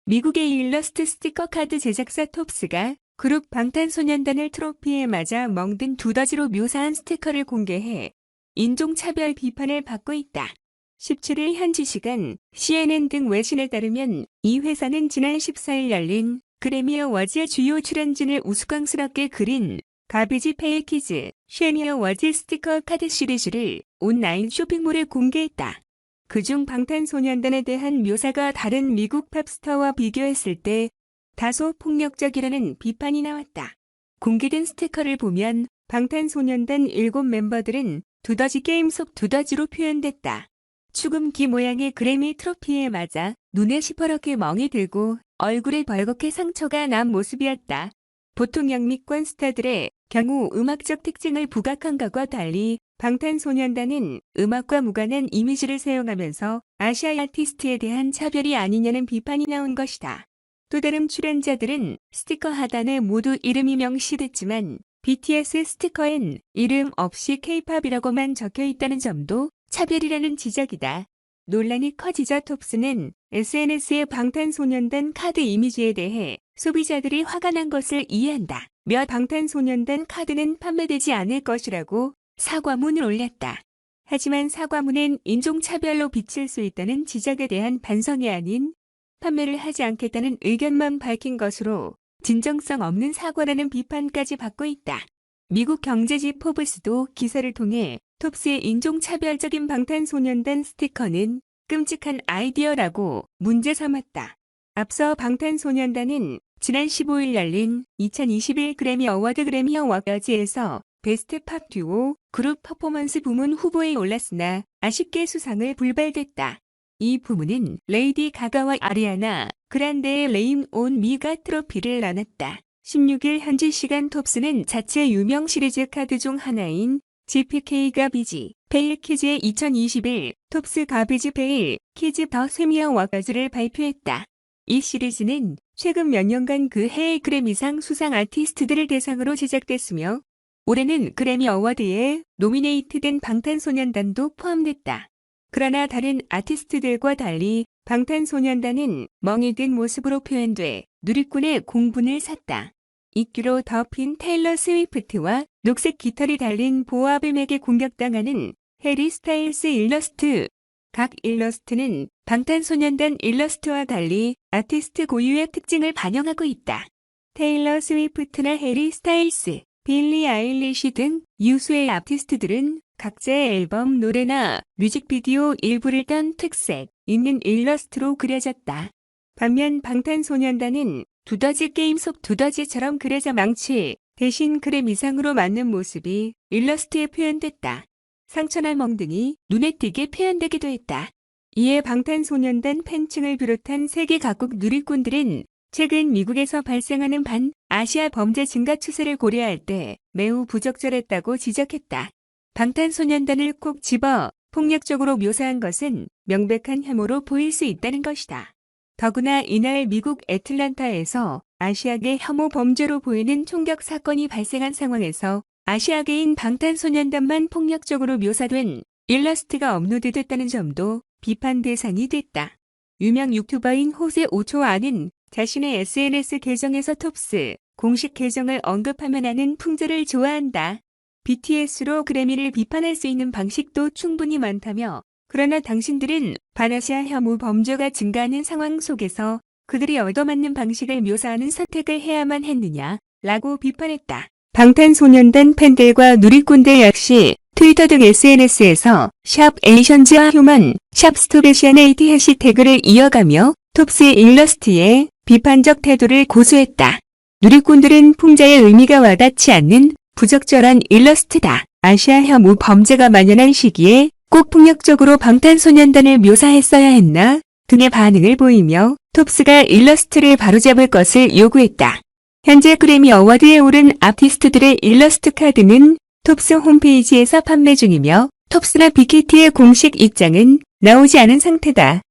미국의 일러스트 스티커 카드 제작사 톱스가 그룹 방탄소년단을 트로피에 맞아 멍든 두더지로 묘사한 스티커를 공개해 인종차별 비판을 받고 있다. 17일 현지 시간 CNN 등 외신에 따르면 이 회사는 지난 14일 열린 그래미 어워즈 주요 출연진을 우스꽝스럽게 그린 가비지 페이키즈 쉐니 어워즈 스티커 카드 시리즈를 온라인 쇼핑몰에 공개했다. 그중 방탄소년단에 대한 묘사가 다른 미국 팝스타와 비교했을 때 다소 폭력적이라는 비판이 나왔다. 공개된 스티커를 보면 방탄소년단 7멤버들은 두더지 게임 속 두더지로 표현됐다. 축음기 모양의 그래미 트로피에 맞아 눈에 시퍼렇게 멍이 들고 얼굴에 벌겋게 상처가 난 모습이었다. 보통 영미권 스타들의 경우 음악적 특징을 부각한 것과 달리 방탄소년단은 음악과 무관한 이미지를 사용하면서 아시아 아티스트에 대한 차별이 아니냐는 비판이 나온 것이다. 또 다른 출연자들은 스티커 하단에 모두 이름이 명시됐지만 BTS 스티커엔 이름 없이 K-팝이라고만 적혀 있다는 점도 차별이라는 지적이다. 논란이 커지자 톱스는 SNS에 방탄소년단 카드 이미지에 대해 소비자들이 화가 난 것을 이해한다. 며 방탄소년단 카드는 판매되지 않을 것이라고 사과문을 올렸다. 하지만 사과문엔 인종차별로 비칠 수 있다는 지적에 대한 반성이 아닌 판매를 하지 않겠다는 의견만 밝힌 것으로 진정성 없는 사과라는 비판까지 받고 있다. 미국 경제지 포브스도 기사를 통해 톱스의 인종차별적인 방탄소년단 스티커는 끔찍한 아이디어라고 문제 삼았다. 앞서 방탄소년단은 지난 15일 열린 2021 그래미 어워드 그래미 어워즈에서 베스트 팝 듀오 그룹 퍼포먼스 부문 후보에 올랐으나 아쉽게 수상을 불발됐다. 이 부문은 레이디 가가와 아리아나 그란데의 레인 온 미가 트로피를 나눴다. 16일 현지 시간 톱스는 자체 유명 시리즈 카드 중 하나인 GPK 가비지 페일 키즈의 2021 톱스 가비지 페일 키즈 더 세미 어워즈를 발표했다. 이 시리즈는 최근 몇 년간 그 해의 그래미상 수상 아티스트들을 대상으로 제작됐으며 올해는 그래미 어워드에 노미네이트된 방탄소년단도 포함됐다. 그러나 다른 아티스트들과 달리 방탄소년단은 멍이 든 모습으로 표현돼 누리꾼의 공분을 샀다. 이끼로 덮인 테일러 스위프트와 녹색 깃털이 달린 보아뱀에게 공격당하는 해리 스타일스 일러스트. 각 일러스트는 방탄소년단 일러스트와 달리 아티스트 고유의 특징을 반영하고 있다. 테일러 스위프트나 해리 스타일스, 빌리 아일리시 등 유수의 아티스트들은 각자의 앨범 노래나 뮤직비디오 일부를 딴 특색 있는 일러스트로 그려졌다. 반면 방탄소년단은 두더지 게임 속 두더지처럼 그려져 망치 대신 그래미상으로 맞는 모습이 일러스트에 표현됐다. 상처나 멍등이 눈에 띄게 표현되기도 했다. 이에 방탄소년단 팬층을 비롯한 세계 각국 누리꾼들은 최근 미국에서 발생하는 아시아 범죄 증가 추세를 고려할 때 매우 부적절했다고 지적했다. 방탄소년단을 콕 집어 폭력적으로 묘사한 것은 명백한 혐오로 보일 수 있다는 것이다. 더구나 이날 미국 애틀란타에서 아시아계 혐오 범죄로 보이는 총격 사건이 발생한 상황에서 아시아계인 방탄소년단만 폭력적으로 묘사된 일러스트가 업로드됐다는 점도 비판 대상이 됐다. 유명 유튜버인 호세 오초아는 자신의 SNS 계정에서 톱스 공식 계정을 언급하면 하는 풍조를 좋아한다. BTS로 그래미를 비판할 수 있는 방식도 충분히 많다며 그러나 당신들은 반아시아 혐오 범죄가 증가하는 상황 속에서 그들이 얻어맞는 방식을 묘사하는 선택을 해야만 했느냐 라고 비판했다. 방탄소년단 팬들과 누리꾼들 역시 트위터 등 SNS에서 샵 에이션즈와 휴먼, 샵 스톱에시아네이티 해시태그를 이어가며 톱스의 일러스트에 비판적 태도를 고수했다. 누리꾼들은 풍자의 의미가 와닿지 않는 부적절한 일러스트다. 아시아 혐오 범죄가 만연한 시기에 꼭 폭력적으로 방탄소년단을 묘사했어야 했나 등의 반응을 보이며 톱스가 일러스트를 바로잡을 것을 요구했다. 현재 그래미 어워드에 오른 아티스트들의 일러스트 카드는 톱스 홈페이지에서 판매 중이며 톱스나 빅히트의 공식 입장은 나오지 않은 상태다.